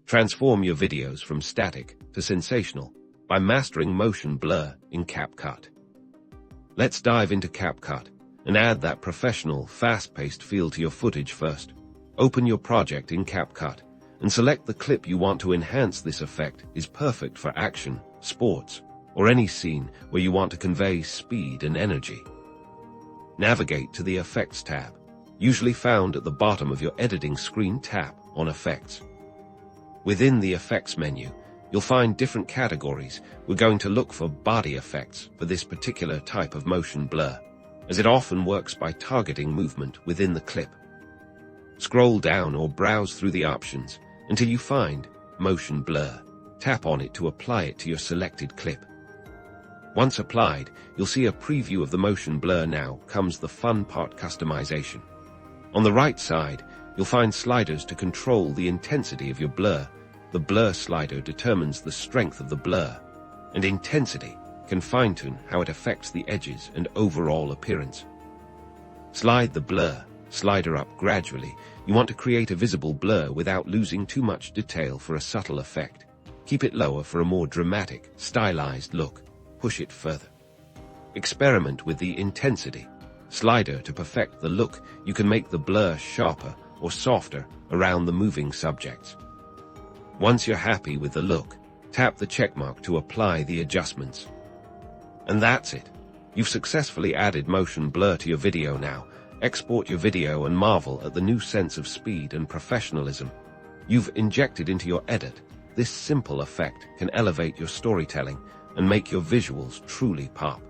Transform your videos from static to sensational by mastering motion blur in Capcut. Let's dive into Capcut and add that professional, fast-paced feel to your footage first. Open your project in Capcut and select the clip you want to enhance. This effect is perfect for action, sports, or any scene where you want to convey speed and energy. Navigate to the Effects tab, usually found at the bottom of your editing screen. Tap on Effects. Within the Effects menu, you'll find different categories. We're going to look for body effects for this particular type of motion blur, as it often works by targeting movement within the clip. Scroll down or browse through the options until you find motion blur. Tap on it to apply it to your selected clip. Once applied, you'll see a preview of the motion blur. Now comes the fun part: customization. On the right side, you'll find sliders to control the intensity of your blur. The blur slider determines the strength of the blur, and intensity can fine-tune how it affects the edges and overall appearance. Slide the blur slider up gradually. You want to create a visible blur without losing too much detail for a subtle effect. Keep it lower for a more dramatic, stylized look. Push it further. Experiment with the intensity slider to perfect the look. You can make the blur sharper or softer around the moving subjects. Once you're happy with the look, tap the checkmark to apply the adjustments. And that's it. You've successfully added motion blur to your video. Now, export your video and marvel at the new sense of speed and professionalism you've injected into your edit. This simple effect can elevate your storytelling and make your visuals truly pop.